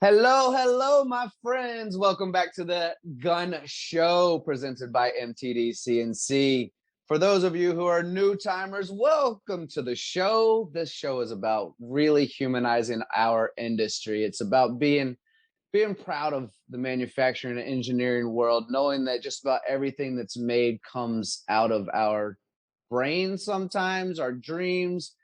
Hello, hello, my friends. Welcome back to the Gunn Show presented by MTDCNC. For those of you who are new timers, welcome to the show. This show is about really humanizing our industry. It's about being proud of the manufacturing and engineering world, knowing that just about everything that's made comes out of our brains sometimes, our dreams.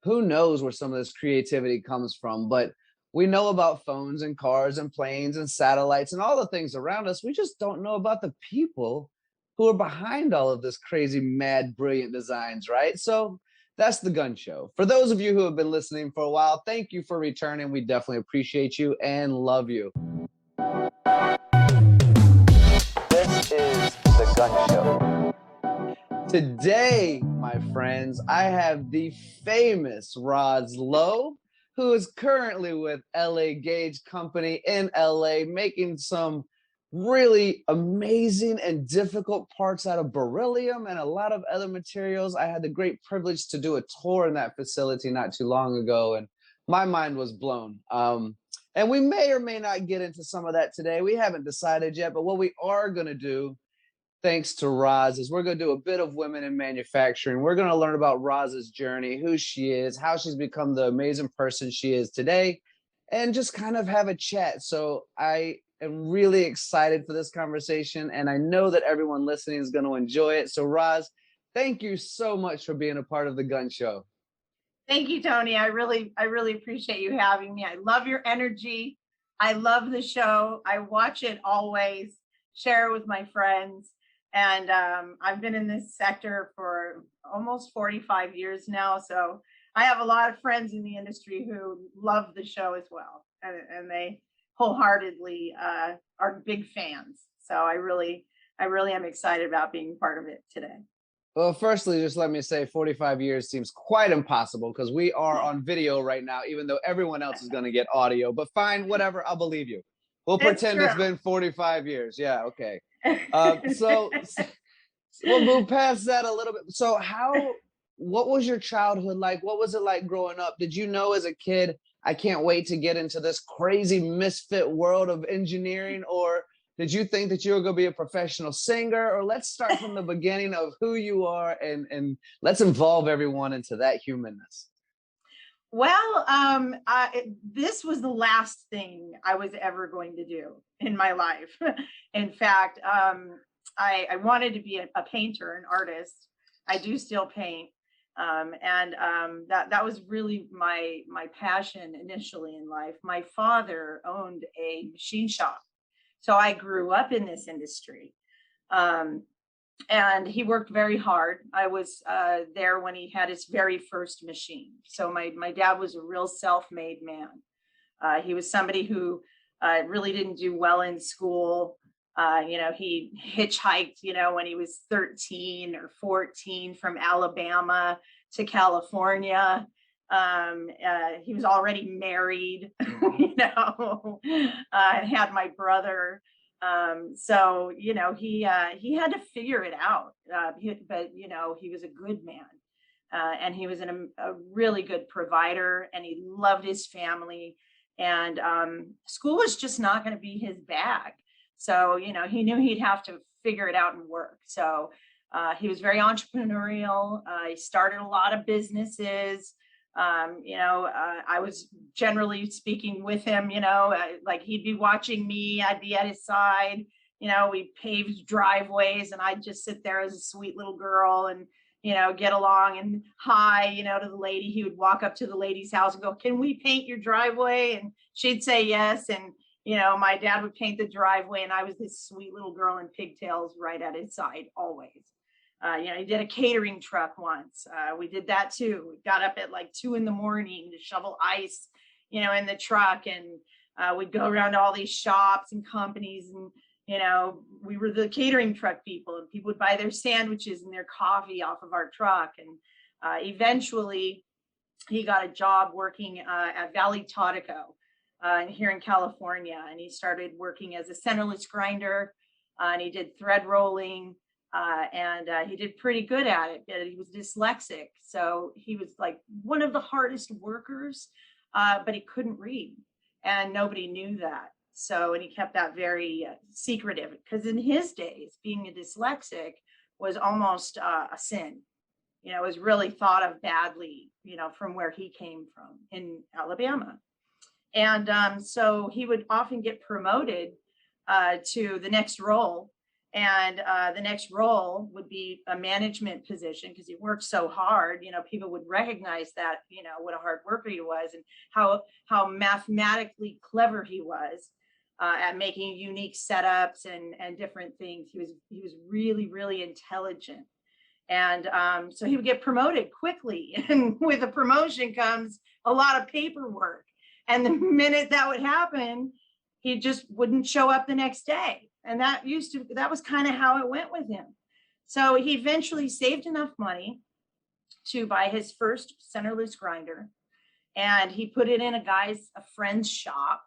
Who knows where some of this creativity comes from, but we know about phones and cars and planes and satellites and all the things around us. We just don't know about the people who are behind all of this crazy, mad, brilliant designs, right? So that's the Gunn Show. For those of you who have been listening for a while, thank you for returning. We definitely appreciate you and love you. This is the Gunn Show. Today, my friends, I have the famous Roz Lowe, who is currently with LA Gauge Company in LA, making some really amazing and difficult parts out of beryllium and a lot of other materials. I had the great privilege to do a tour in that facility not too long ago, and my mind was blown. And we may or may not get into some of that today. We haven't decided yet, but what we are going to do, thanks to Roz, is we're going to do a bit of women in manufacturing. We're going to learn about Roz's journey, who she is, how she's become the amazing person she is today, and just kind of have a chat. So I am really excited for this conversation, and I know that everyone listening is going to enjoy it. So Roz, thank you so much for being a part of the Gunn Show. Thank you, Tony. I really appreciate you having me. I love your energy. I love the show. I watch it always, share it with my friends. And I've been in this sector for almost 45 years now. So I have a lot of friends in the industry who love the show as well. And they wholeheartedly are big fans. So I really am excited about being part of it today. Well, firstly, just let me say 45 years seems quite impossible because we are on video right now, even though everyone else is going to get audio. But fine, whatever, I'll believe you. We'll pretend it's been 45 years. Yeah, okay. So we'll move past that a little bit. So what was your childhood like? What was it like growing up? Did you know as a kid, I can't wait to get into this crazy misfit world of engineering? Or did you think that you were going to be a professional singer? Or let's start from the beginning of who you are and let's involve everyone into that humanness. Well, this was the last thing I was ever going to do in my life. In fact, I wanted to be a painter, an artist. I do still paint. That was really my passion initially in life. My father owned a machine shop. So I grew up in this industry. And he worked very hard. I was there when he had his very first machine. So my dad was a real self-made man. He was somebody who really didn't do well in school. He hitchhiked, when he was 13 or 14 from Alabama to California. He was already married, had my brother. So he had to figure it out. But he was a good man, and he was a really good provider, and he loved his family. And school was just not going to be his bag. So he knew he'd have to figure it out and work. So he was very entrepreneurial. He started a lot of businesses. I was generally speaking with him, like he'd be watching me, I'd be at his side, we paved driveways and I'd just sit there as a sweet little girl and, get along and hi, to the lady. He would walk up to the lady's house and go, "Can we paint your driveway?" And she'd say yes. And, my dad would paint the driveway and I was this sweet little girl in pigtails right at his side always. He did a catering truck once. We did that too. We got up at like 2 a.m. to shovel ice, in the truck. And we'd go around to all these shops and companies. And, we were the catering truck people. And people would buy their sandwiches and their coffee off of our truck. And eventually he got a job working at Valley Todico here in California. And he started working as a centerless grinder. And he did thread rolling. And he did pretty good at it, but he was dyslexic. So he was like one of the hardest workers, but he couldn't read. and nobody knew that. So, and he kept that very secretive, because in his days, being a dyslexic was almost a sin. You know, it was really thought of badly, you know, from where he came from in Alabama. And so he would often get promoted to the next role. And the next role would be a management position, because he worked so hard. You know, people would recognize that, you know, what a hard worker he was, and how mathematically clever he was at making unique setups and different things. He was really, really intelligent. And so he would get promoted quickly. And with a promotion comes a lot of paperwork. And the minute that would happen, he just wouldn't show up the next day. And that was kind of how it went with him. So he eventually saved enough money to buy his first centerless grinder. And he put it in a friend's shop.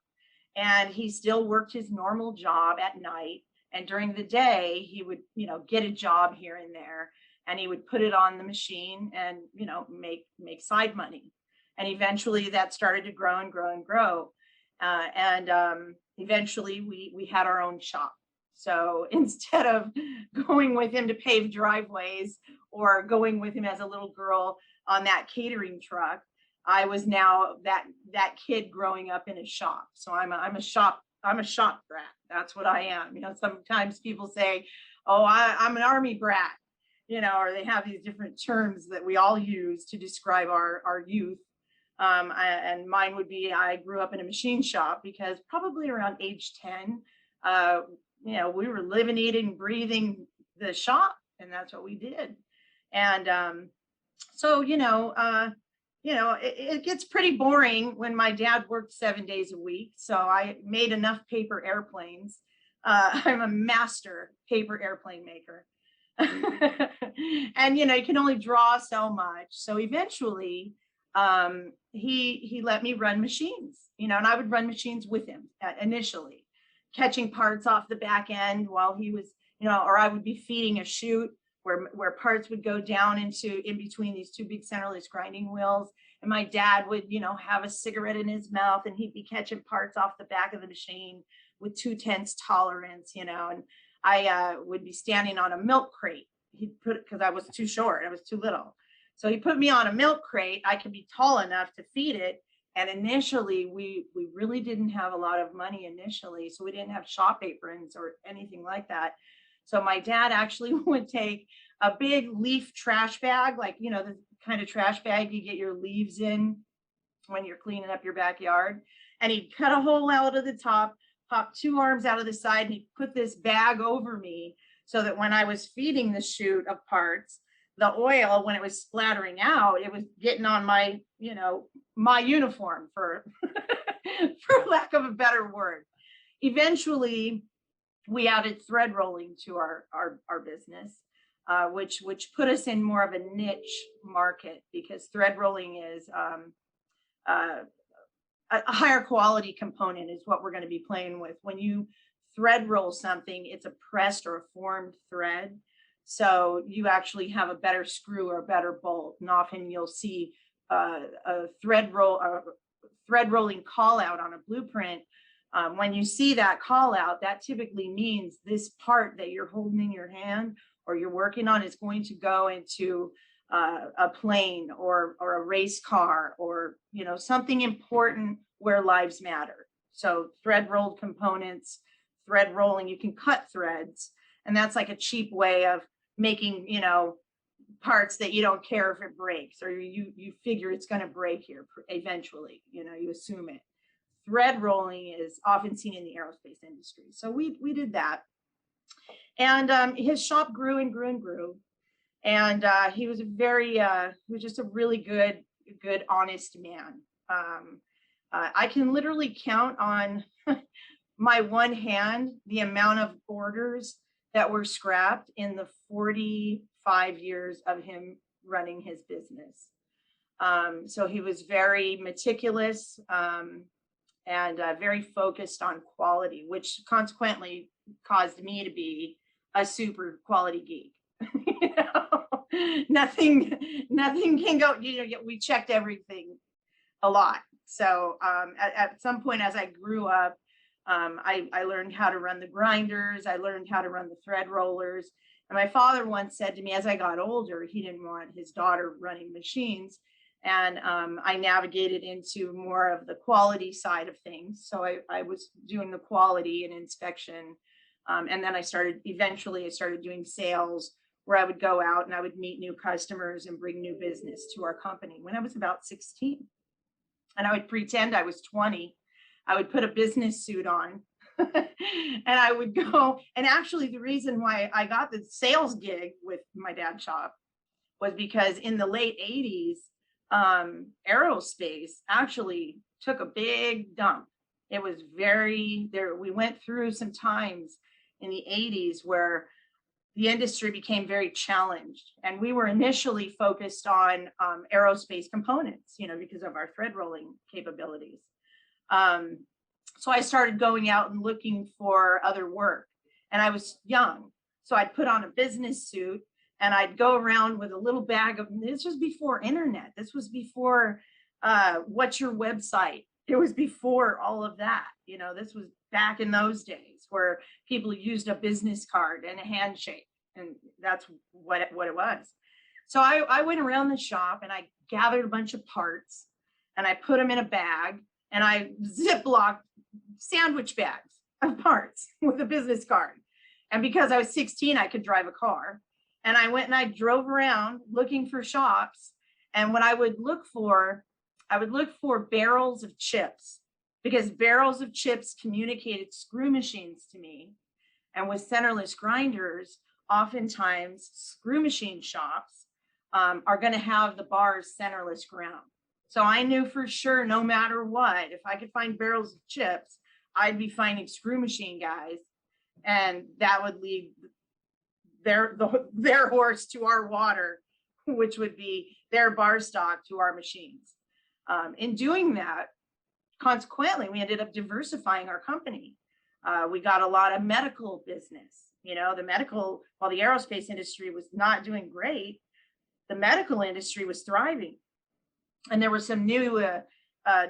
And he still worked his normal job at night. And during the day, he would, you know, get a job here and there. And he would put it on the machine and, you know, make side money. And eventually that started to grow and grow and grow. Eventually we had our own shop. So instead of going with him to pave driveways or going with him as a little girl on that catering truck, I was now that kid growing up in a shop. So I'm a shop brat. That's what I am. You know, sometimes people say, oh, I'm an army brat, you know, or they have these different terms that we all use to describe our youth. And mine would be, I grew up in a machine shop, because probably around age 10, you know, we were living, eating, breathing the shop, and that's what we did. And so, it gets pretty boring when my dad worked 7 days a week. So I made enough paper airplanes. I'm a master paper airplane maker. And, you know, you can only draw so much. So eventually, he let me run machines, you know, and I would run machines with him initially, catching parts off the back end while he was, you know, or I would be feeding a chute where parts would go down in between these two big centerless grinding wheels. And my dad would, you know, have a cigarette in his mouth, and he'd be catching parts off the back of the machine with 2/10 tolerance, you know, and I would be standing on a milk crate. He'd put it, because I was too short, I was too little. So he put me on a milk crate. I could be tall enough to feed it. And initially, we really didn't have a lot of money initially. So we didn't have shop aprons or anything like that. So my dad actually would take a big leaf trash bag, like, you know, the kind of trash bag you get your leaves in when you're cleaning up your backyard. And he'd cut a hole out of the top, pop 2 arms out of the side, and he'd put this bag over me, so that when I was feeding the chute of parts, the oil, when it was splattering out, it was getting on my, you know, my uniform, for for lack of a better word. Eventually, we added thread rolling to our business, which put us in more of a niche market, because thread rolling is a higher quality component is what we're going to be playing with. When you thread roll something, it's a pressed or a formed thread. So you actually have a better screw or a better bolt. And often you'll see a thread rolling call out on a blueprint. When you see that call out, that typically means this part that you're holding in your hand or you're working on is going to go into a plane or a race car, or, you know, something important where lives matter. So thread rolled components, thread rolling, you can cut threads, and that's like a cheap way of making, you know, parts that you don't care if it breaks, or you figure it's going to break here eventually, you know, you assume it. Thread rolling is often seen in the aerospace industry. So we did that. And his shop grew and grew and grew. And he was just a really good, honest man. I can literally count on my one hand the amount of orders that were scrapped in the 45 years of him running his business. So he was very meticulous and very focused on quality, which consequently caused me to be a super quality geek. You know, nothing can go, you know, we checked everything a lot. So at some point as I grew up, I learned how to run the grinders. I learned how to run the thread rollers. And my father once said to me, as I got older, he didn't want his daughter running machines. And I navigated into more of the quality side of things. So I was doing the quality and inspection. And then eventually I started doing sales, where I would go out and I would meet new customers and bring new business to our company when I was about 16. And I would pretend I was 20. I would put a business suit on and I would go. And actually, the reason why I got the sales gig with my dad's shop was because in the late 80s, aerospace actually took a big dump. It was we went through some times in the 80s where the industry became very challenged. And we were initially focused on aerospace components, because of our thread rolling capabilities. So I started going out and looking for other work. And I was young. So I'd put on a business suit and I'd go around with a little bag of, this was before internet. This was before what's your website? It was before all of that. This was back in those days where people used a business card and a handshake. And that's what it was. So I went around the shop and I gathered a bunch of parts and I put them in a bag and I Ziplocked sandwich bags of parts with a business card. And because I was 16, I could drive a car. And I went and I drove around looking for shops. And what I would look for barrels of chips, because barrels of chips communicated screw machines to me. And with centerless grinders, oftentimes screw machine shops are going to have the bars centerless ground. So I knew for sure, no matter what, if I could find barrels of chips, I'd be finding screw machine guys, and that would lead their horse to our water, which would be their bar stock to our machines. In doing that, consequently, we ended up diversifying our company. We got a lot of medical business. While the aerospace industry was not doing great, the medical industry was thriving. And there were some new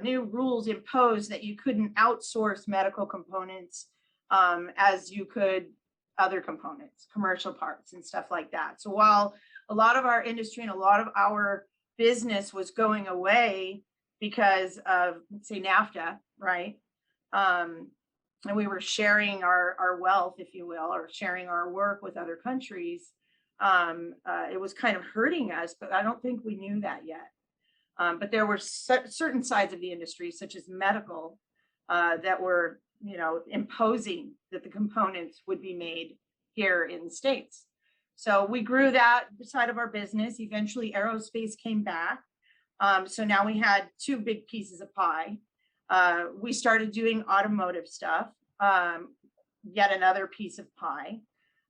rules imposed that you couldn't outsource medical components as you could other components, commercial parts and stuff like that. So while a lot of our industry and a lot of our business was going away because of, say, NAFTA, right? And we were sharing our wealth, if you will, or sharing our work with other countries. It was kind of hurting us, but I don't think we knew that yet. But there were certain sides of the industry, such as medical, that were, imposing that the components would be made here in the States. So we grew that side of our business. Eventually, aerospace came back. So now we had two big pieces of pie. We started doing automotive stuff, yet another piece of pie.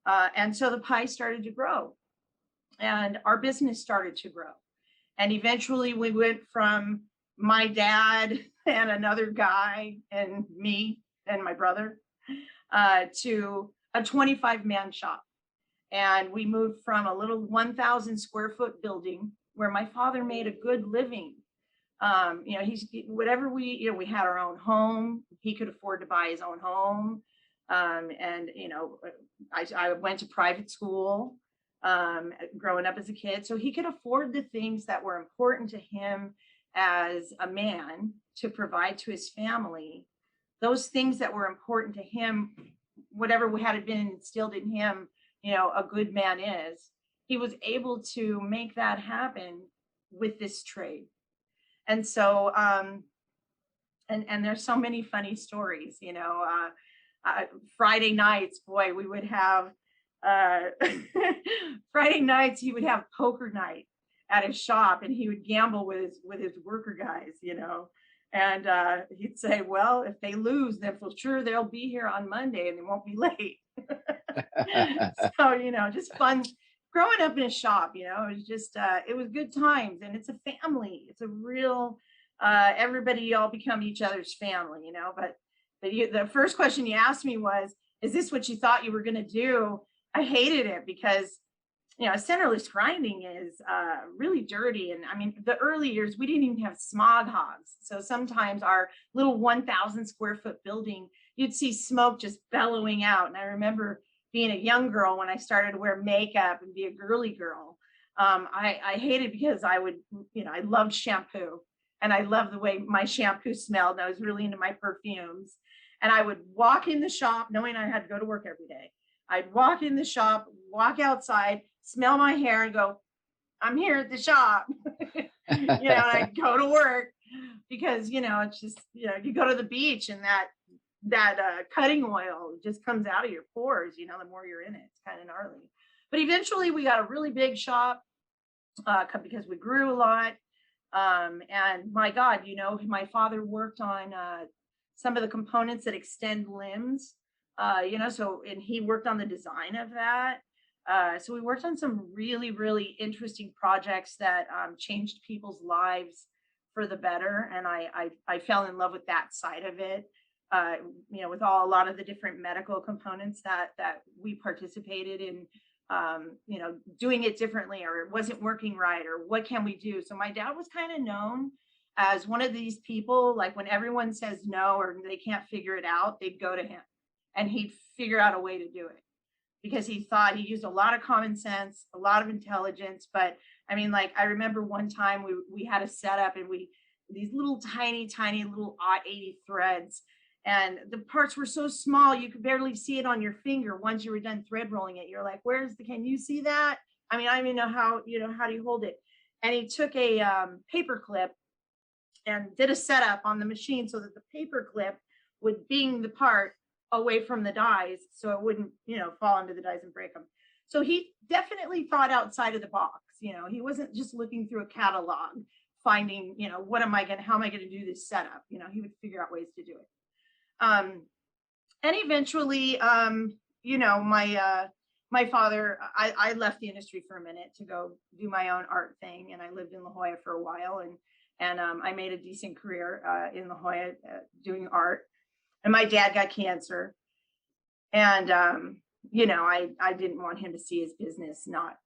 And so the pie started to grow and our business started to grow. And eventually we went from my dad and another guy and me and my brother to a 25-man shop. And we moved from a little 1,000 square foot building where my father made a good living. We had our own home. He could afford to buy his own home. I went to private school growing up as a kid. So he could afford the things that were important to him as a man to provide to his family. Those things that were important to him, whatever had been instilled in him, a good man is, he was able to make that happen with this trade. And so, and there's so many funny stories, Friday nights, boy, we would have, Friday nights, he would have poker night at his shop and he would gamble with his worker guys, and he'd say, well, if they lose, then for sure they'll be here on Monday and they won't be late. So, just fun growing up in a shop, it was just, it was good times, and it's a family. It's a real, everybody all become each other's family, but the first question you asked me was, is this what you thought you were going to do? I hated it because centerless grinding is really dirty. And I mean, the early years, we didn't even have smog hogs. So sometimes our little 1,000 square foot building, you'd see smoke just bellowing out. And I remember being a young girl when I started to wear makeup and be a girly girl. I hated because I would, I loved shampoo and I loved the way my shampoo smelled. And I was really into my perfumes. And I would walk in the shop knowing I had to go to work every day. I'd walk in the shop, walk outside, smell my hair and go, I'm here at the shop, and I'd go to work because, it's just, you go to the beach and that cutting oil just comes out of your pores, the more you're in it. It's kind of gnarly. But eventually we got a really big shop because we grew a lot. And my God, my father worked on some of the components that extend limbs, and he worked on the design of that. So we worked on some really, really interesting projects that changed people's lives for the better. And I fell in love with that side of it, with a lot of the different medical components that we participated in, doing it differently, or it wasn't working right, or what can we do? So my dad was kind of known as one of these people, like when everyone says no or they can't figure it out, they'd go to him and he'd figure out a way to do it, because he thought he used a lot of common sense, a lot of intelligence. But I mean, like, I remember one time we had a setup and these little tiny little 80 threads, and the parts were so small you could barely see it on your finger. Once you were done thread rolling it, you're like, can you see that? I mean, I don't even know how do you hold it? And he took a paper clip and did a setup on the machine so that the paper clip would bing the part away from the dies so it wouldn't, fall into the dies and break them. So he definitely thought outside of the box. He wasn't just looking through a catalog, finding, how am I going to do this setup? He would figure out ways to do it. And eventually, my father, I left the industry for a minute to go do my own art thing. And I lived in La Jolla for a while, and I made a decent career in La Jolla doing art. And my dad got cancer, and I didn't want him to see his business not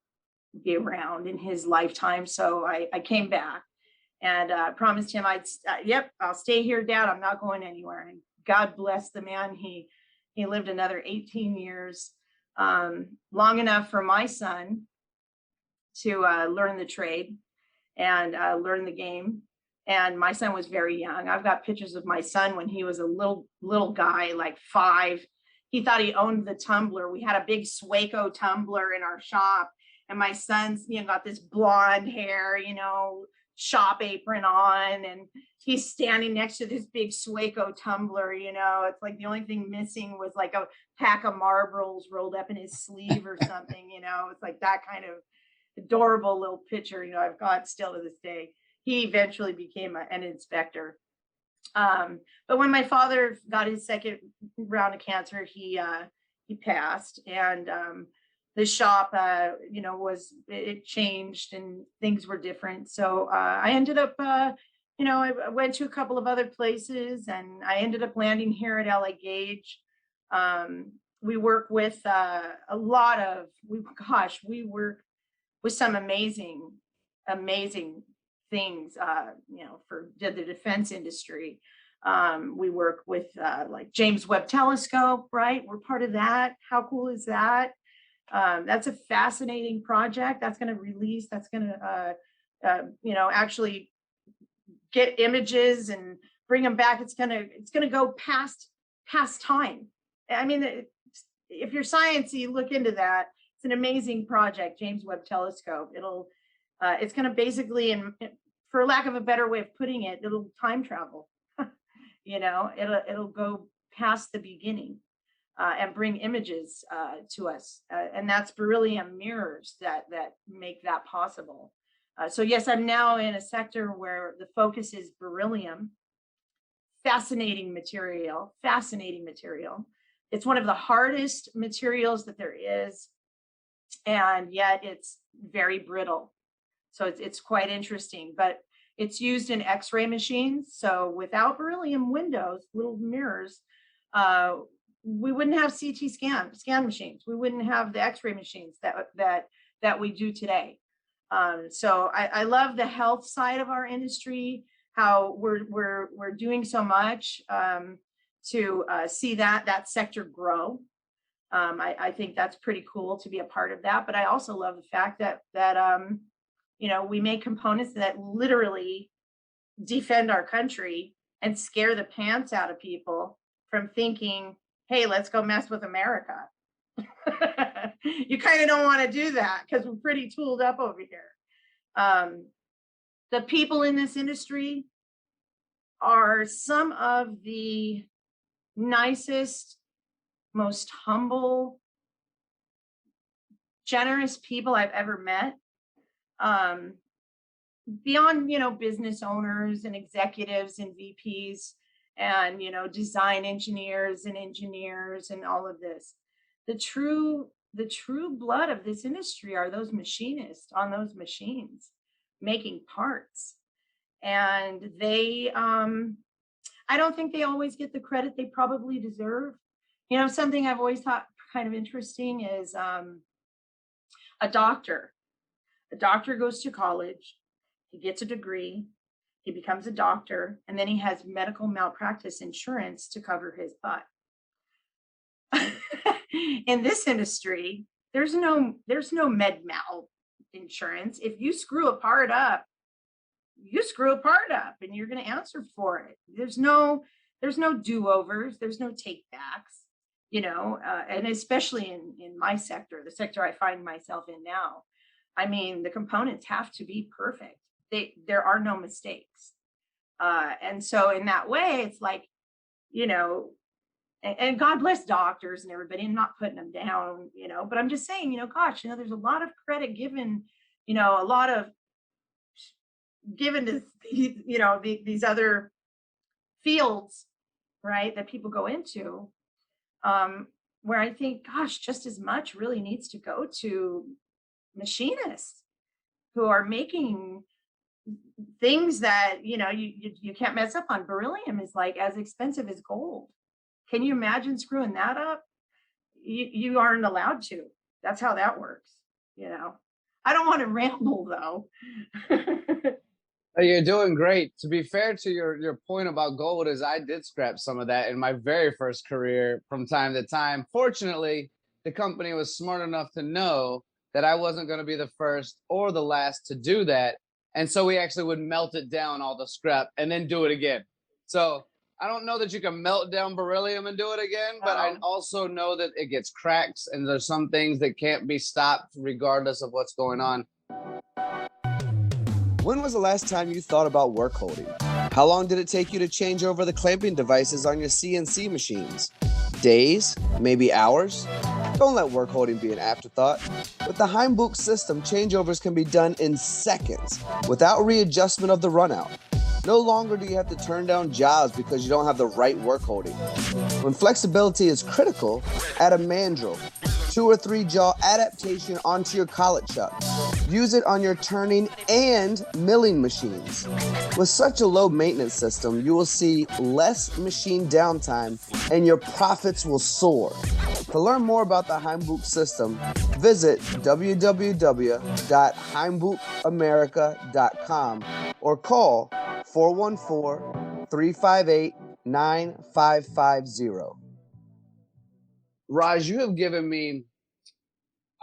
be around in his lifetime. So I came back and promised him I'll stay here, Dad. I'm not going anywhere. And God bless the man. He lived another 18 years, long enough for my son to learn the trade and learn the game. And my son was very young. I've got pictures of my son when he was a little guy, like 5. He thought he owned the tumbler. We had a big Swaco tumbler in our shop, and my son's, got this blonde hair, shop apron on, and he's standing next to this big Swaco tumbler. It's like the only thing missing was like a pack of marbles rolled up in his sleeve or something. It's like that kind of adorable little picture, I've got still to this day. He eventually became an inspector. But when my father got his second round of cancer, he passed, and the shop, it changed and things were different. So I ended up, I went to a couple of other places, and I ended up landing here at LA Gauge. We work with we work with some amazing things, for the defense industry. We work with like James Webb Telescope, right? We're part of that. How cool is that? That's a fascinating project. That's going to actually get images and bring them back. It's going to go past time. I mean, if you're sciencey, look into that. It's an amazing project, James Webb Telescope. It's going to basically, for lack of a better way of putting it, it'll time travel. It'll go past the beginning and bring images to us. And that's beryllium mirrors that make that possible. So yes, I'm now in a sector where the focus is beryllium. Fascinating material. It's one of the hardest materials that there is, and yet it's very brittle. So it's quite interesting, but it's used in X-ray machines. So without beryllium windows, little mirrors, we wouldn't have CT scan machines. We wouldn't have the X-ray machines that that we do today. So I love the health side of our industry, how we're doing so much to see that sector grow. I think that's pretty cool to be a part of that. But I also love the fact that you know, we make components that literally defend our country and scare the pants out of people from thinking, hey, let's go mess with America. You kind of don't want to do that because we're pretty tooled up over here. The people in this industry are some of the nicest, most humble, generous people I've ever met. Beyond, you know, business owners and executives and VPs and, you know, design engineers and all of this. The true blood of this industry are those machinists on those machines making parts. And they I don't think they always get the credit they probably deserve. You know, something I've always thought kind of interesting is a doctor. A doctor goes to college, he gets a degree, he becomes a doctor, and then he has medical malpractice insurance to cover his butt. In this industry, there's no med mal insurance. If you screw a part up, you screw a part up and you're going to answer for it. There's no do-overs, there's no take-backs, you know, and especially in my sector, the sector I find myself in now. I mean, the components have to be perfect. There are no mistakes. And so in that way, it's like, you know, and God bless doctors and everybody, I'm not putting them down, you know, but I'm just saying, you know, gosh, you know, there's a lot of credit given, you know, a lot of given to, you know, these other fields, right, that people go into, where I think, gosh, just as much really needs to go to machinists who are making things that, you know, you can't mess up on. Beryllium is like as expensive as gold. Can you imagine screwing that up? You aren't allowed to. That's how that works, you know. I don't want to ramble though. You're doing great. To be fair to your point about gold, is I did scrap some of that in my very first career from time to time. Fortunately, the company was smart enough to know that I wasn't going to be the first or the last to do that. And so we actually would melt it down, all the scrap, and then do it again. So I don't know that you can melt down beryllium and do it again, but I also know that it gets cracks and there's some things that can't be stopped regardless of what's going on. When was the last time you thought about work holding? How long did it take you to change over the clamping devices on your CNC machines? Days? Maybe hours? Don't let work holding be an afterthought. With the Heimbuch system, changeovers can be done in seconds without readjustment of the runout. No longer do you have to turn down jobs because you don't have the right work holding. When flexibility is critical, add a mandrel, 2 or 3 jaw adaptation onto your collet chuck. Use it on your turning and milling machines. With such a low maintenance system, you will see less machine downtime and your profits will soar. To learn more about the Heimbuch system, visit www.heimbuchamerica.com or call 414-358-9550. Raj, you have given me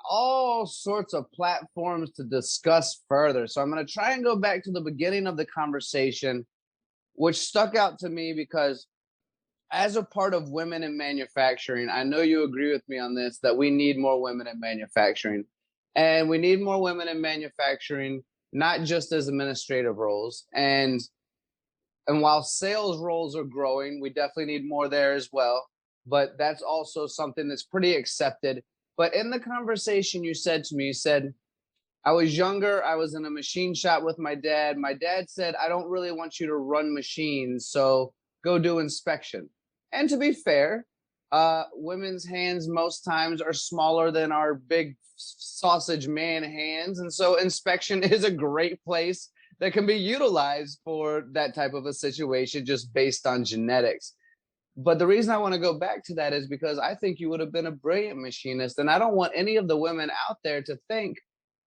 all sorts of platforms to discuss further. So I'm going to try and go back to the beginning of the conversation, which stuck out to me because as a part of women in manufacturing, I know you agree with me on this, that we need more women in manufacturing. And we need more women in manufacturing, not just as administrative roles. And while sales roles are growing, we definitely need more there as well. But that's also something that's pretty accepted. But in the conversation you said to me, you said, I was younger, I was in a machine shop with my dad. My dad said, I don't really want you to run machines, so go do inspection. And to be fair, women's hands most times are smaller than our big sausage man hands. And so inspection is a great place that can be utilized for that type of a situation just based on genetics. But the reason I want to go back to that is because I think you would have been a brilliant machinist. And I don't want any of the women out there to think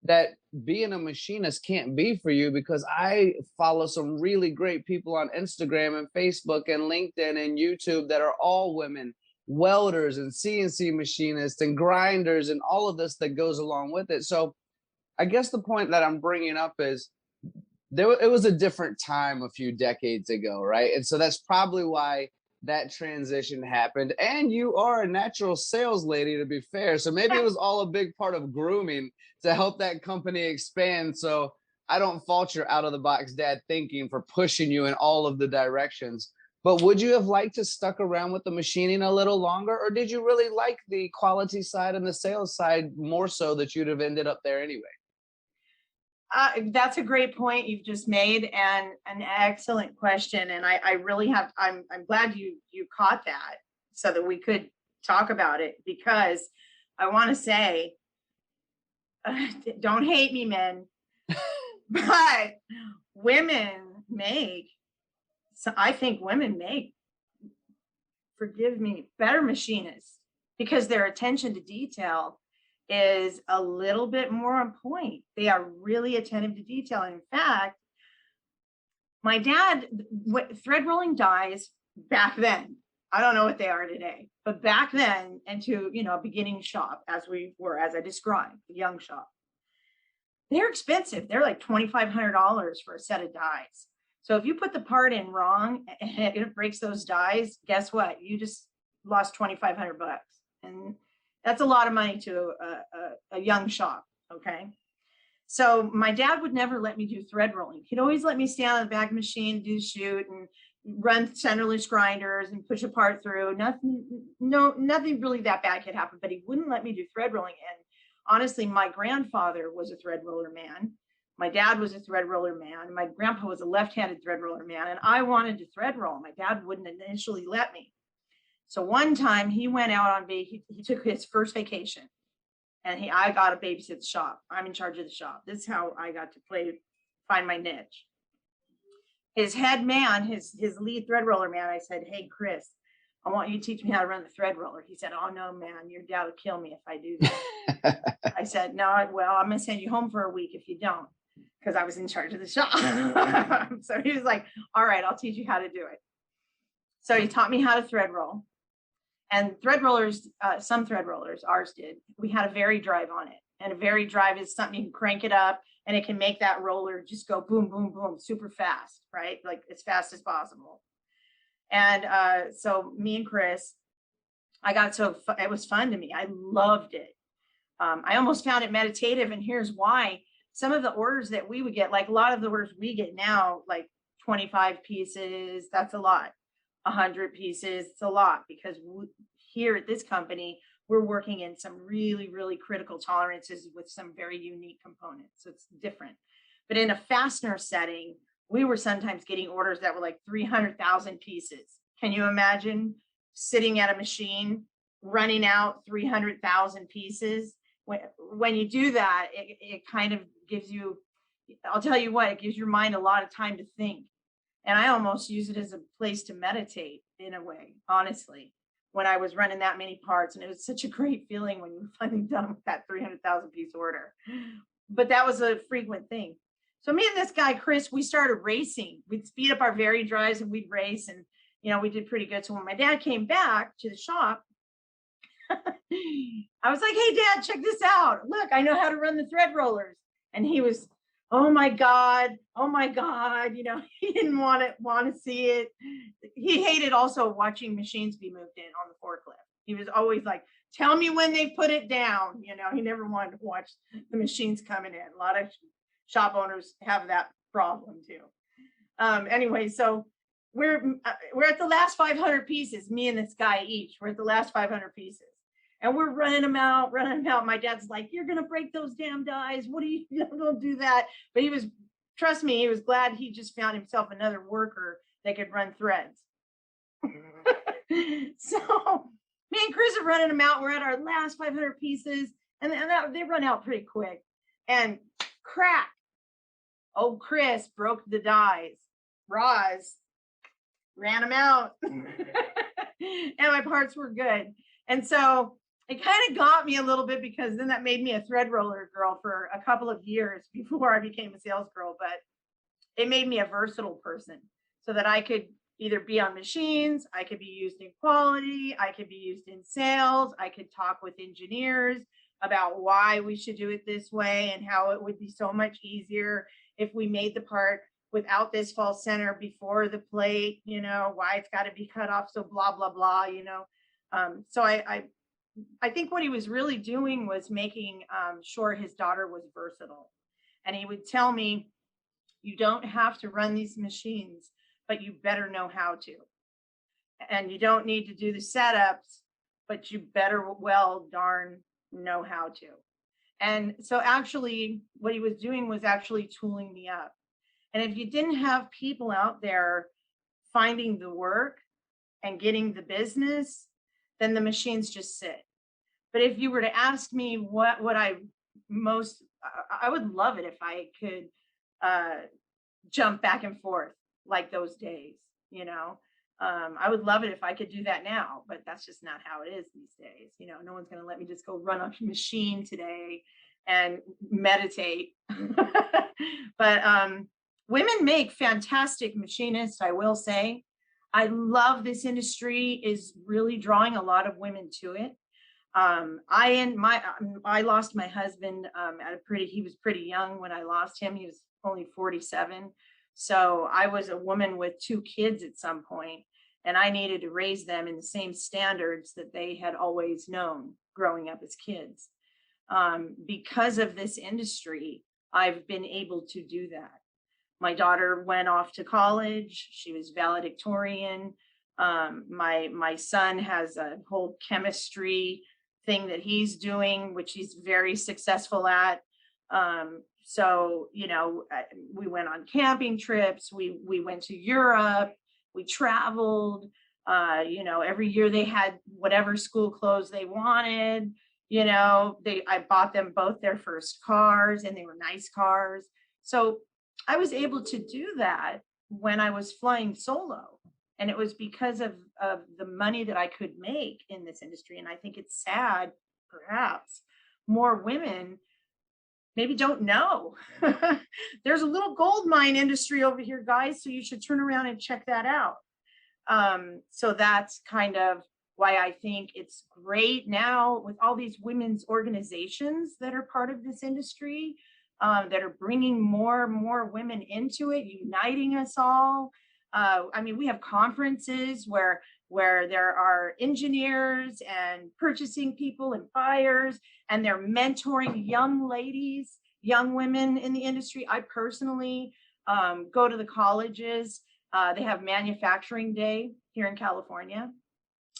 that being a machinist can't be for you, because I follow some really great people on Instagram and Facebook and LinkedIn and YouTube that are all women, welders and CNC machinists and grinders and all of this that goes along with it. So I guess the point that I'm bringing up is it was a different time a few decades ago, right? And so that's probably why that transition happened. And you are a natural sales lady, to be fair. So maybe it was all a big part of grooming to help that company expand. So I don't fault your out of the box dad thinking for pushing you in all of the directions. But would you have liked to stuck around with the machining a little longer, or did you really like the quality side and the sales side more so that you'd have ended up there anyway? That's a great point you've just made, and an excellent question. And I really have, I'm glad you caught that so that we could talk about it, because I want to say, don't hate me, men, but women make, so I think women make, forgive me, better machinists, because their attention to detail is a little bit more on point. They are really attentive to detail. In fact, my dad, thread rolling dies back then, I don't know what they are today, but back then, and to, you know, a beginning shop, as we were, as I described, a young shop, they're expensive. They're like $2,500 for a set of dies. So if you put the part in wrong and it breaks those dies, guess what? You just lost 2,500 bucks. And that's a lot of money to a young shop, okay? So my dad would never let me do thread rolling. He'd always let me stand on the back machine, do shoot, and run centerless grinders and push a part through. Nothing really that bad could happen, but he wouldn't let me do thread rolling. And honestly, my grandfather was a thread roller man. My dad was a thread roller man. My grandpa was a left-handed thread roller man, and I wanted to thread roll. My dad wouldn't initially let me. So one time he went out on he took his first vacation, and I got to babysit the shop. I'm in charge of the shop. This is how I got to find my niche. His head man, his lead thread roller man, I said, "Hey, Chris, I want you to teach me how to run the thread roller." He said, "Oh no, man, your dad will kill me if I do that." I said, "No, well, I'm going to send you home for a week if you don't," because I was in charge of the shop. So he was like, "All right, I'll teach you how to do it." So he taught me how to thread roll. And thread rollers, some thread rollers, ours did, we had a vary drive on it. And a vary drive is something you can crank it up and it can make that roller just go boom, boom, boom, super fast, right? Like as fast as possible. And so me and Chris, it was fun to me. I loved it. I almost found it meditative, and here's why. Some of the orders that we would get, like a lot of the orders we get now, like 25 pieces, that's a lot. 100 pieces, it's a lot, because here at this company, we're working in some really, really critical tolerances with some very unique components. So it's different. But in a fastener setting, we were sometimes getting orders that were like 300,000 pieces. Can you imagine sitting at a machine, running out 300,000 pieces? When you do that, it kind of gives you, I'll tell you what, it gives your mind a lot of time to think. And I almost use it as a place to meditate in a way, honestly, when I was running that many parts. And it was such a great feeling when you were finally done with that 300,000 piece order. But that was a frequent thing. So me and this guy, Chris, we started racing. We'd speed up our vary drives and we'd race. And, you know, we did pretty good. So when my dad came back to the shop, I was like, "Hey, Dad, check this out. Look, I know how to run the thread rollers." And he was, oh my God, you know, he didn't want to see it. He hated also watching machines be moved in on the forklift. He was always like, "Tell me when they put it down." You know, he never wanted to watch the machines coming in. A lot of shop owners have that problem too. Anyway, so we're at the last 500 pieces, me and this guy each. We're at the last 500 pieces. And we're running them out. My dad's like, "You're going to break those damn dies. What are you don't do that?" But he was, trust me, he was glad he just found himself another worker that could run threads. So me and Chris are running them out. We're at our last 500 pieces, and they run out pretty quick. And crack. Oh, Chris broke the dies. Roz ran them out. And my parts were good. And so it kind of got me a little bit, because then that made me a thread roller girl for a couple of years before I became a sales girl. But it made me a versatile person, so that I could either be on machines, I could be used in quality, I could be used in sales, I could talk with engineers about why we should do it this way and how it would be so much easier if we made the part without this false center before the plate, why it's got to be cut off, so blah blah blah. So I think what he was really doing was making sure his daughter was versatile. And he would tell me, you don't have to run these machines, but you better know how to. And you don't need to do the setups, but you better well darn know how to. And so actually what he was doing was actually tooling me up. And if you didn't have people out there finding the work and getting the business, then the machines just sit. But if you were to ask me what I would love it if I could jump back and forth like those days. I would love it if I could do that now, but that's just not how it is these days. No one's going to let me just go run a machine today and meditate. But women make fantastic machinists, I will say. I love this industry is really drawing a lot of women to it. I lost my husband he was pretty young when I lost him. He was only 47. So I was a woman with 2 kids at some point, and I needed to raise them in the same standards that they had always known growing up as kids. Because of this industry, I've been able to do that. My daughter went off to college. She was valedictorian. My son has a whole chemistry thing that he's doing, which he's very successful at. So, we went on camping trips. We went to Europe. We traveled. Every year they had whatever school clothes they wanted. I bought them both their first cars, and they were nice cars. So I was able to do that when I was flying solo. And it was because of the money that I could make in this industry. And I think it's sad, perhaps, more women maybe don't know. There's a little gold mine industry over here, guys, so you should turn around and check that out. So that's kind of why I think it's great now with all these women's organizations that are part of this industry, that are bringing more and more women into it, uniting us all. We have conferences where there are engineers and purchasing people and buyers, and they're mentoring young ladies, young women in the industry. I personally go to the colleges. They have Manufacturing Day here in California.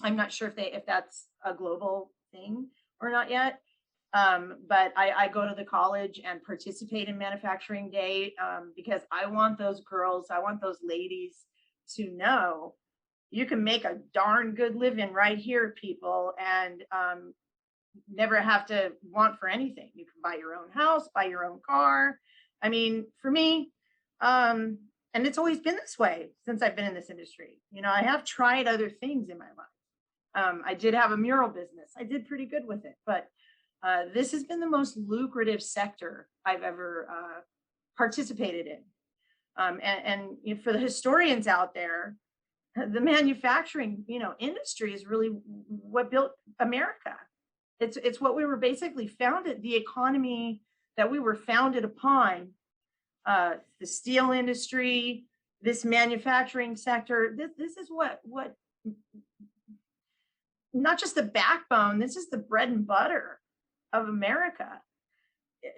I'm not sure if that's a global thing or not yet. But I go to the college and participate in Manufacturing Day because I want those girls, I want those ladies to know you can make a darn good living right here, people, and never have to want for anything. You can buy your own house, buy your own car. For me, and it's always been this way since I've been in this industry. I have tried other things in my life. I did have a mural business. I did pretty good with it, but this has been the most lucrative sector I've ever participated in. And for the historians out there, the manufacturing, industry is really what built America. It's what we were basically founded, the economy that we were founded upon, the steel industry, this manufacturing sector. This is what not just the backbone, this is the bread and butter of America,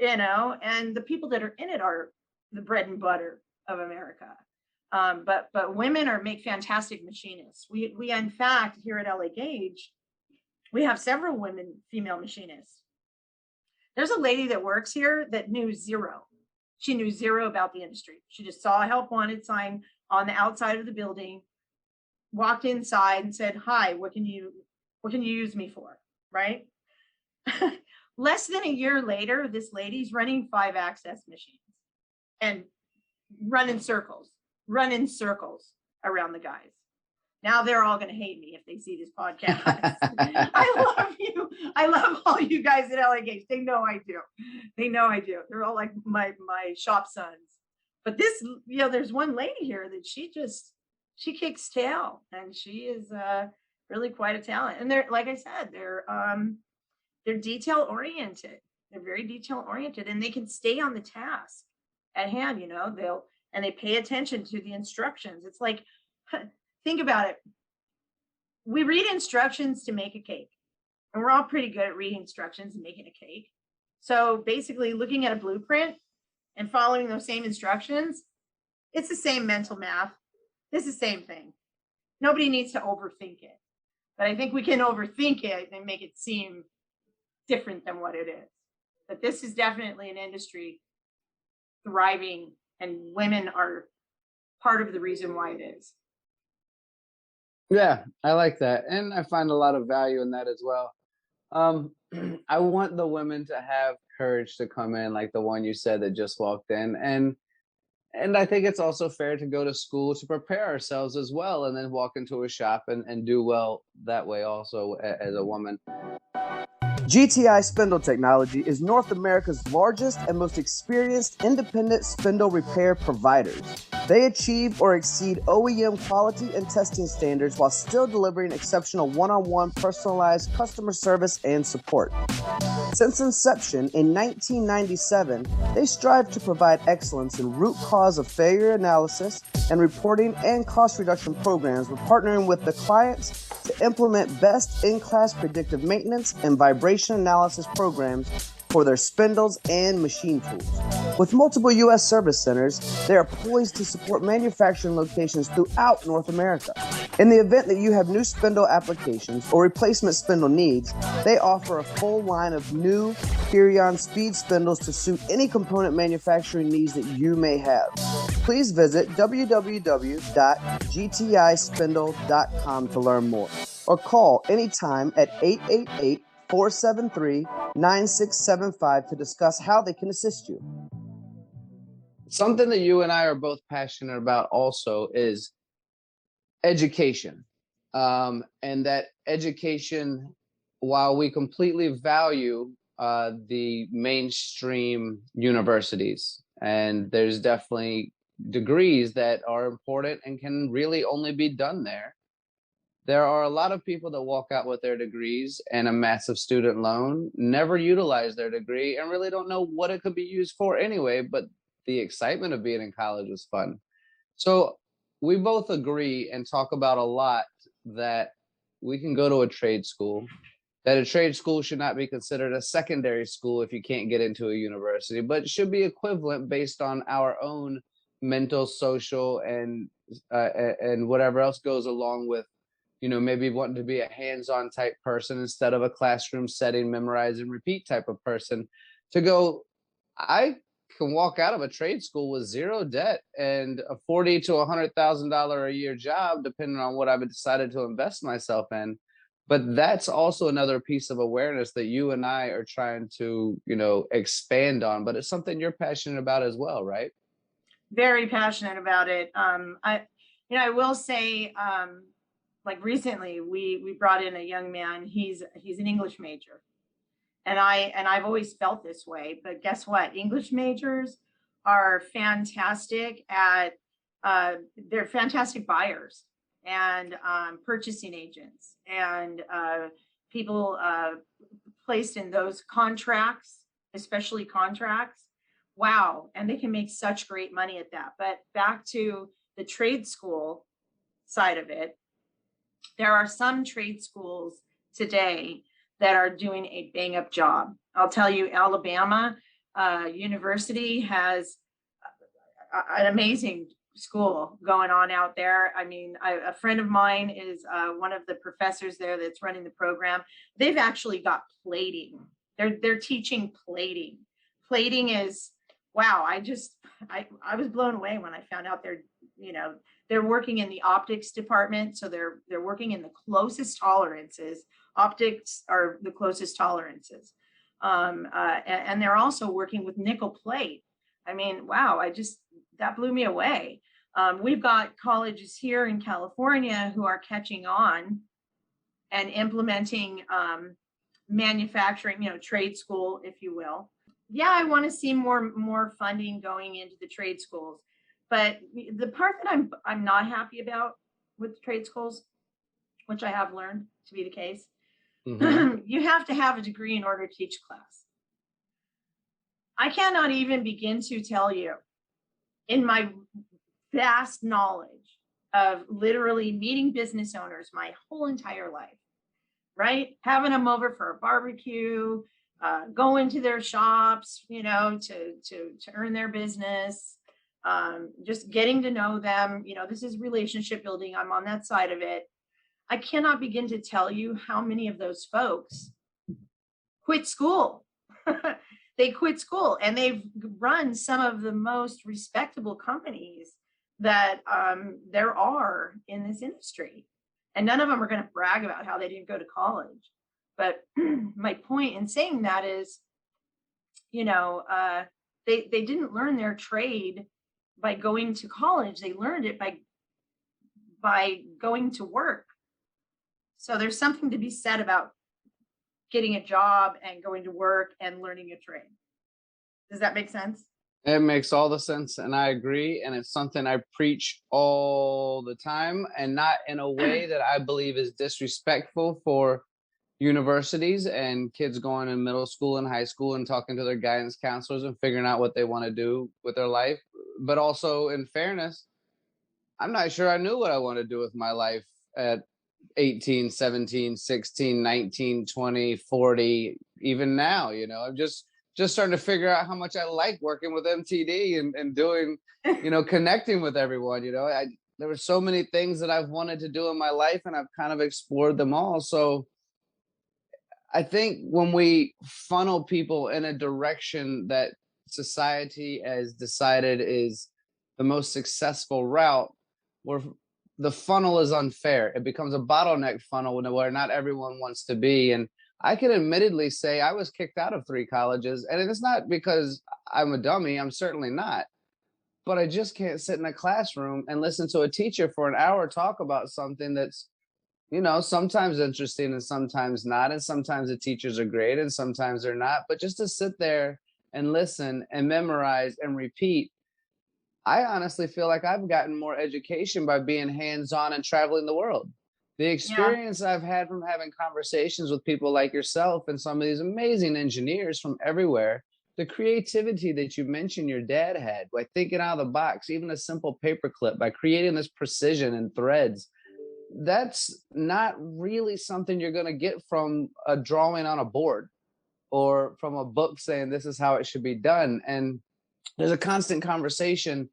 and the people that are in it are the bread and butter of America. But women make fantastic machinists. We in fact, here at LA Gauge, we have several female machinists. There's a lady that works here that knew zero. She knew zero about the industry. She just saw a help wanted sign on the outside of the building, walked inside and said, "Hi, what can you use me for?" Right? Less than a year later, this lady's running 5-axis machines and running circles around the guys. Now they're all going to hate me if they see this podcast. I love you. I love all you guys at LA Gauge. They know I do. They know I do. They're all like my shop sons. But this, there's one lady here that she kicks tail, and she is really quite a talent. And they're, like I said, they're detail oriented. They're very detail oriented, and they can stay on the task at hand. They pay attention to the instructions. It's like, think about it. We read instructions to make a cake, and we're all pretty good at reading instructions and making a cake. So basically, looking at a blueprint and following those same instructions, it's the same mental math. It's the same thing. Nobody needs to overthink it, but I think we can overthink it and make it seem different than what it is. But this is definitely an industry thriving, and women are part of the reason why it is. Yeah, I like that. And I find a lot of value in that as well. I want the women to have courage to come in, like the one you said that just walked in. And I think it's also fair to go to school to prepare ourselves as well, and then walk into a shop and do well that way also as a woman. GTI Spindle Technology is North America's largest and most experienced independent spindle repair providers. They achieve or exceed OEM quality and testing standards while still delivering exceptional one-on-one personalized customer service and support. Since inception in 1997, they strive to provide excellence in root cause of failure analysis and reporting and cost reduction programs, with partnering with the clients to implement best-in-class predictive maintenance and vibration analysis programs for their spindles and machine tools. With multiple U.S. service centers, they are poised to support manufacturing locations throughout North America. In the event that you have new spindle applications or replacement spindle needs, they offer a full line of new Purion speed spindles to suit any component manufacturing needs that you may have. Please visit www.gtispindle.com to learn more, or call anytime at 888-473-9675 to discuss how they can assist you. Something that you and I are both passionate about also is education. And that education, while we completely value the mainstream universities, and there's definitely degrees that are important and can really only be done there, there are a lot of people that walk out with their degrees and a massive student loan, never utilize their degree, and really don't know what it could be used for anyway, but the excitement of being in college was fun. So we both agree and talk about a lot that we can go to a trade school, that a trade school should not be considered a secondary school if you can't get into a university, but should be equivalent based on our own mental, social, and whatever else goes along with, maybe wanting to be a hands-on type person instead of a classroom setting, memorize and repeat type of person, to go, I can walk out of a trade school with zero debt and a $40,000 to $100,000 a year job, depending on what I've decided to invest myself in. But that's also another piece of awareness that you and I are trying to, expand on. But it's something you're passionate about as well, right? Very passionate about it. I will say, like recently, we brought in a young man. He's an English major, and I've always felt this way. But guess what? English majors are fantastic at they're fantastic buyers and purchasing agents and people placed in those contracts, especially contracts. Wow. And they can make such great money at that. But back to the trade school side of it, there are some trade schools today that are doing a bang up job. I'll tell you, Alabama University has an amazing school going on out there. I mean, a friend of mine is one of the professors there that's running the program. They've actually got plating. They're teaching plating. Plating is, wow, I was blown away when I found out they're working in the optics department. So they're working in the closest tolerances. Optics are the closest tolerances. And they're also working with nickel plate. I mean, wow, that blew me away. We've got colleges here in California who are catching on and implementing manufacturing, trade school, if you will. Yeah, I want to see more funding going into the trade schools. But the part that I'm not happy about with the trade schools, which I have learned to be the case, you have to have a degree in order to teach class. I cannot even begin to tell you, in my vast knowledge of literally meeting business owners my whole entire life, right? Having them over for a barbecue, going to their shops, to earn their business, just getting to know them. This is relationship building. I'm on that side of it. I cannot begin to tell you how many of those folks quit school. They quit school and they've run some of the most respectable companies that there are in this industry. And none of them are going to brag about how they didn't go to college. But my point in saying that is, they didn't learn their trade by going to college. They learned it by going to work. So there's something to be said about getting a job and going to work and learning a trade. Does that make sense? It makes all the sense, and I agree. And it's something I preach all the time, and not in a way that I believe is disrespectful for universities and kids going in middle school and high school and talking to their guidance counselors and figuring out what they want to do with their life. But also, in fairness, I'm not sure I knew what I wanted to do with my life at 18, 17, 16, 19, 20, 40, even now. I'm just starting to figure out how much I like working with MTD and doing, connecting with everyone. There were so many things that I've wanted to do in my life, and I've kind of explored them all. So I think when we funnel people in a direction that society has decided is the most successful route, where the funnel is unfair. It becomes a bottleneck funnel where not everyone wants to be. And I can admittedly say I was kicked out of 3 colleges, and it's not because I'm a dummy. I'm certainly not. But I just can't sit in a classroom and listen to a teacher for an hour talk about something that's, sometimes interesting and sometimes not. And sometimes the teachers are great and sometimes they're not. But just to sit there and listen and memorize and repeat, I honestly feel like I've gotten more education by being hands-on and traveling the world. The experience I've had from having conversations with people like yourself and some of these amazing engineers from everywhere, the creativity that you mentioned your dad had by thinking out of the box, even a simple paperclip, by creating this precision and threads, that's not really something you're going to get from a drawing on a board or from a book saying this is how it should be done. And there's a constant conversation,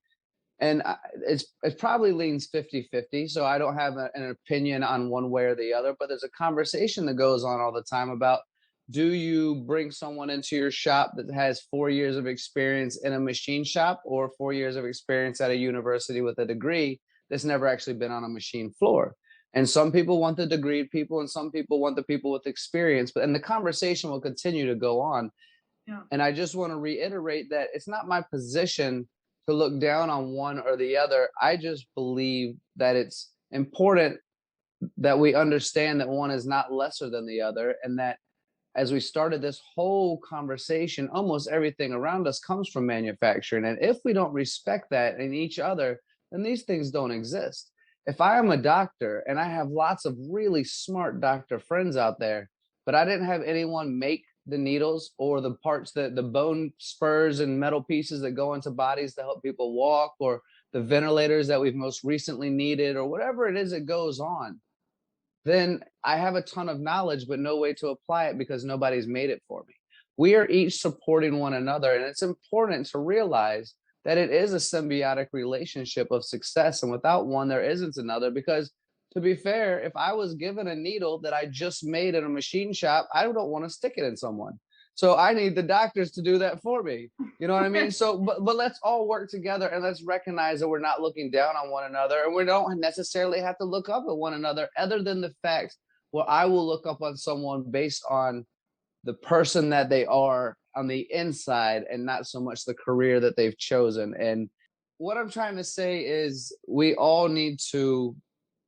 and it probably leans 50-50. So I don't have an opinion on one way or the other, but there's a conversation that goes on all the time about, do you bring someone into your shop that has 4 years of experience in a machine shop or 4 years of experience at a university with a degree that's never actually been on a machine floor? And some people want the degreed people and some people want the people with experience, and the conversation will continue to go on. Yeah. And I just want to reiterate that it's not my position to look down on one or the other. I just believe that it's important that we understand that one is not lesser than the other, and that as we started this whole conversation, almost everything around us comes from manufacturing. And if we don't respect that in each other, then these things don't exist. If I am a doctor and I have lots of really smart doctor friends out there, but I didn't have anyone make the needles or the parts, that the bone spurs and metal pieces that go into bodies to help people walk, or the ventilators that we've most recently needed, or whatever it is that goes on, then I have a ton of knowledge, but no way to apply it because nobody's made it for me. We are each supporting one another. And it's important to realize that it is a symbiotic relationship of success. And without one, there isn't another. Because to be fair, if I was given a needle that I just made in a machine shop, I don't want to stick it in someone. So I need the doctors to do that for me. You know what I mean? So, but let's all work together, and let's recognize that we're not looking down on one another, and we don't necessarily have to look up at one another, other than the fact where I will look up on someone based on the person that they are on the inside and not so much the career that they've chosen. And what I'm trying to say is we all need to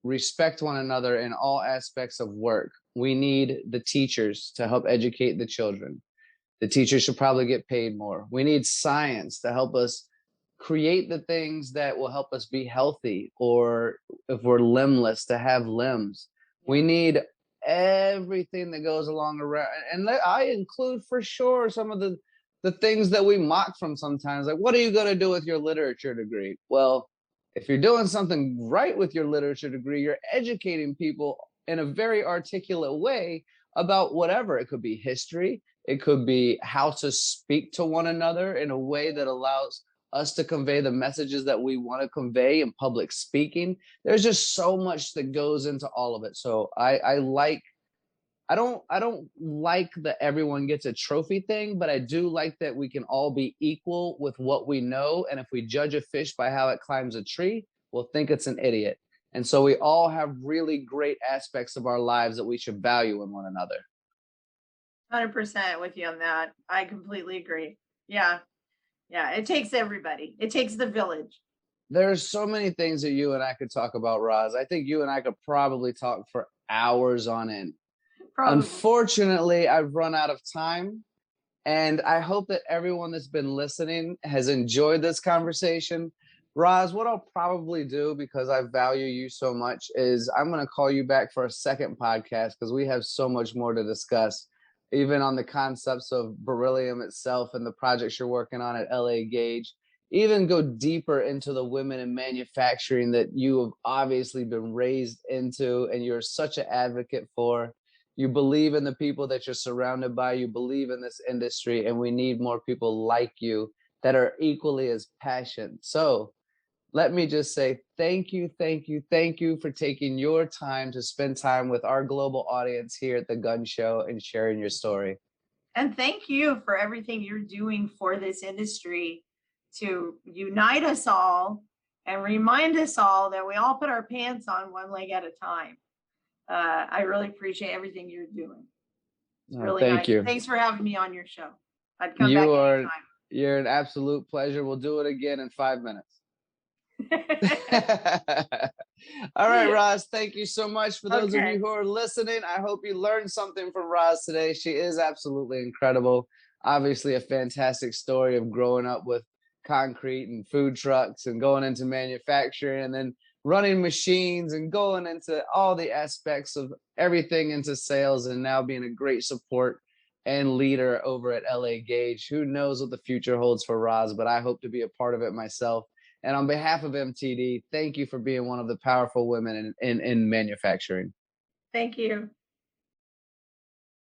respect one another in all aspects of work, We need the teachers to help educate the children. The teachers should probably get paid more. We need science to help us create the things that will help us be healthy, or if we're limbless, to have limbs. We need everything that goes along around. And I include for sure some of the things that we mock from sometimes. Like, what are you going to do with your literature degree? Well, if you're doing something right with your literature degree, you're educating people in a very articulate way about whatever. It could be history. It could be how to speak to one another in a way that allows us to convey the messages that we want to convey in public speaking. There's just so much that goes into all of it. So I don't like that everyone gets a trophy thing, but I do like that we can all be equal with what we know. And if we judge a fish by how it climbs a tree, we'll think it's an idiot. And so we all have really great aspects of our lives that we should value in one another. 100% with you on that. I completely agree. Yeah. Yeah. It takes everybody. It takes the village. There's so many things that you and I could talk about, Roz. I think you and I could probably talk for hours on end. Probably. Unfortunately, I've run out of time, and I hope that everyone that's been listening has enjoyed this conversation. Roz, what I'll probably do, because I value you so much, is I'm going to call you back for a second podcast because we have so much more to discuss, even on the concepts of Beryllium itself and the projects you're working on at LA Gauge. Even go deeper into the women in manufacturing that you have obviously been raised into and you're such an advocate for. You believe in the people that you're surrounded by. You believe in this industry, and we need more people like you that are equally as passionate. So let me just say thank you, thank you, thank you for taking your time to spend time with our global audience here at the Gunn Show and sharing your story. And thank you for everything you're doing for this industry to unite us all and remind us all that we all put our pants on one leg at a time. I really appreciate everything you're doing. It's really Thank nice. you. Thanks for having me on your show. I'd come back anytime. You're an absolute pleasure. We'll do it again in 5 minutes. All right, Roz, thank you so much. For those of you who are listening, I hope you learned something from Roz today. She is absolutely incredible. Obviously, a fantastic story of growing up with concrete and food trucks and going into manufacturing and then running machines and going into all the aspects of everything into sales, and now being a great support and leader over at LA Gauge. Who knows what the future holds for Roz, but I hope to be a part of it myself. And on behalf of MTD, thank you for being one of the powerful women in manufacturing. Thank you.